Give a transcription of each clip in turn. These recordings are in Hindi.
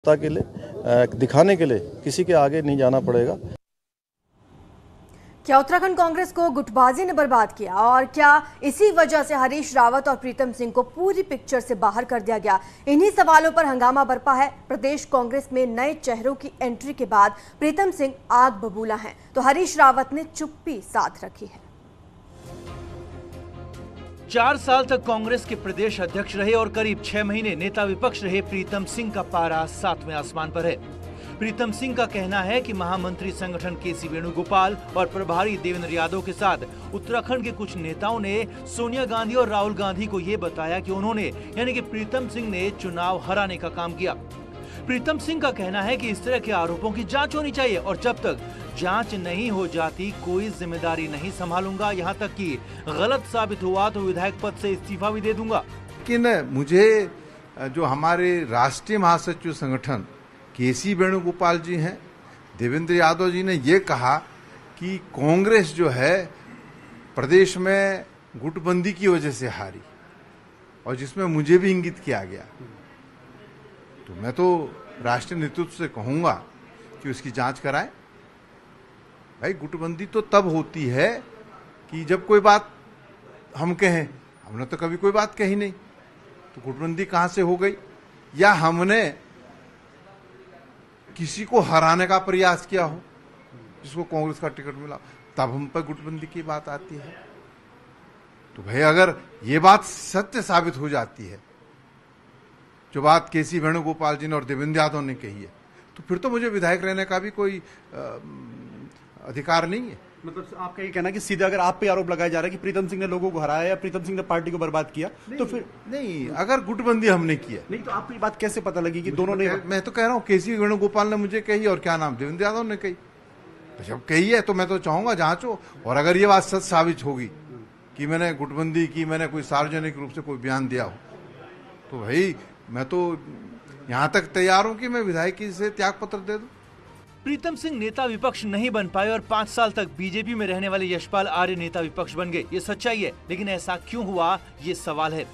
के लिए दिखाने के लिए किसी के आगे नहीं जाना पड़ेगा। क्या उत्तराखंड कांग्रेस को गुटबाजी ने बर्बाद किया और क्या इसी वजह से हरीश रावत और प्रीतम सिंह को पूरी पिक्चर से बाहर कर दिया गया? इन्हीं सवालों पर हंगामा बरपा है। प्रदेश कांग्रेस में नए चेहरों की एंट्री के बाद प्रीतम सिंह आग बबूला हैं, तो हरीश रावत ने चुप्पी साध रखी है। 4 साल तक कांग्रेस के प्रदेश अध्यक्ष रहे और करीब 6 महीने नेता विपक्ष रहे प्रीतम सिंह का पारा 7वें आसमान पर है। प्रीतम सिंह का कहना है कि महामंत्री संगठन केसी वेणुगोपाल और प्रभारी देवेंद्र यादव के साथ उत्तराखंड के कुछ नेताओं ने सोनिया गांधी और राहुल गांधी को ये बताया कि उन्होंने यानी कि प्रीतम सिंह ने चुनाव हराने का काम किया। प्रीतम सिंह का कहना है कि इस तरह के आरोपों की जांच होनी चाहिए और जब तक जांच नहीं हो जाती कोई जिम्मेदारी नहीं संभालूंगा, यहां तक कि गलत साबित हुआ तो विधायक पद से इस्तीफा भी दे दूंगा। लेकिन मुझे जो हमारे राष्ट्रीय महासचिव संगठन केसी वेणुगोपाल जी हैं, देवेंद्र यादव जी ने ये कहा कि कांग्रेस जो है प्रदेश में गुटबंदी की वजह से हारी और जिसमें मुझे भी इंगित किया गया, तो मैं तो राष्ट्रीय नेतृत्व से कहूंगा कि उसकी जांच कराएं। भाई गुटबंदी तो तब होती है कि जब कोई बात हम कहें, हमने तो कभी कोई बात कही नहीं, तो गुटबंदी कहां से हो गई? या हमने किसी को हराने का प्रयास किया हो जिसको कांग्रेस का टिकट मिला, तब हम पर गुटबंदी की बात आती है। तो भाई अगर ये बात सत्य साबित हो जाती है, जो बात केसी वेणुगोपाल जी ने और देवेंद्र यादव ने कही है, तो फिर तो मुझे विधायक रहने का भी कोई अधिकार नहीं है। मतलब आपका ये कहना कि सीधे अगर आप पे आरोप लगाया जा रहा है कि प्रीतम सिंह ने लोगों को हराया या प्रीतम सिंह ने पार्टी को बर्बाद किया, तो फिर नहीं, अगर गुटबंदी हमने किया नहीं तो आपको ये बात कैसे पता लगी कि दोनों ने? मैं तो कह रहा हूँ केसी वेणुगोपाल ने मुझे कही और क्या नाम देवेंद्र यादव ने कही, तो जब कही है तो मैं तो चाहूंगा जांचो। और अगर ये बात सच साबित होगी कि मैंने गुटबंदी की, मैंने कोई सार्वजनिक रूप से कोई बयान दिया हो, तो भाई मैं तो यहां तक तैयार हूं कि मैं विधायकी से त्याग पत्र दे दूं। प्रीतम सिंह नेता विपक्ष नहीं बन पाए और 5 साल तक बीजेपी में रहने वाले यशपाल आर्य नेता विपक्ष बन गए, ये सच्चाई है। लेकिन ऐसा क्यों हुआ, ये सवाल है।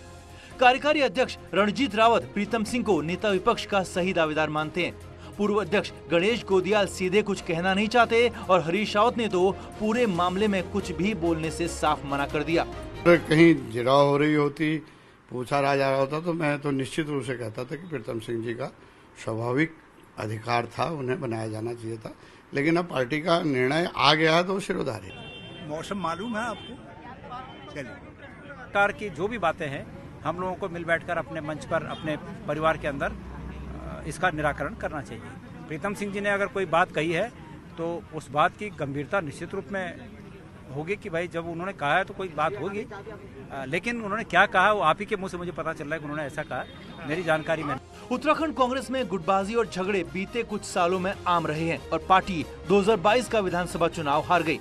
कार्यकारी अध्यक्ष रणजीत रावत प्रीतम सिंह को नेता विपक्ष का सही दावेदार मानते हैं। पूर्व अध्यक्ष गणेश गोदियाल सीधे कुछ कहना नहीं चाहते और हरीश रावत ने तो पूरे मामले में कुछ भी बोलने से साफ मना कर दिया। कहीं जिराव हो रही होती, पूछा जा रहा होता, तो मैं तो निश्चित रूप से कहता था कि प्रीतम सिंह जी का स्वाभाविक अधिकार था, उन्हें बनाया जाना चाहिए था। लेकिन अब पार्टी का निर्णय आ गया तो सिरोधार्य। मौसम मालूम है आपको? चलिए, सरकार की जो भी बातें हैं हम लोगों को मिल बैठकर अपने मंच पर अपने परिवार के अंदर इसका निराकरण करना चाहिए। प्रीतम सिंह जी ने अगर कोई बात कही है तो उस बात की गंभीरता निश्चित रूप में होगी कि भाई जब उन्होंने कहा है तो कोई बात होगी, लेकिन उन्होंने क्या कहा वो आप ही के मुंह से मुझे पता चल रहा है कि उन्होंने ऐसा कहा, मेरी जानकारी में। उत्तराखंड कांग्रेस में गुटबाजी और झगड़े बीते कुछ सालों में आम रहे हैं और पार्टी 2022 का विधानसभा चुनाव हार गई।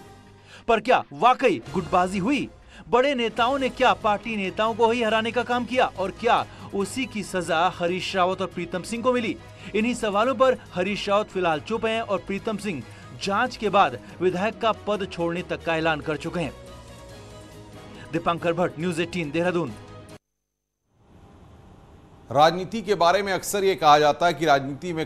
पर क्या वाकई गुटबाजी हुई? बड़े नेताओं ने क्या पार्टी नेताओं को ही हराने का काम किया और क्या उसी की सजा हरीश रावत और प्रीतम सिंह को मिली? इन्हीं सवालों पर हरीश रावत फिलहाल चुप हैं और प्रीतम सिंह जांच के बाद विधायक का पद छोड़ने तक का ऐलान कर चुके हैं। दीपांकर भट्ट, न्यूज़ 18, देहरादून। राजनीति के बारे में अक्सर ये कहा जाता है कि राजनीति में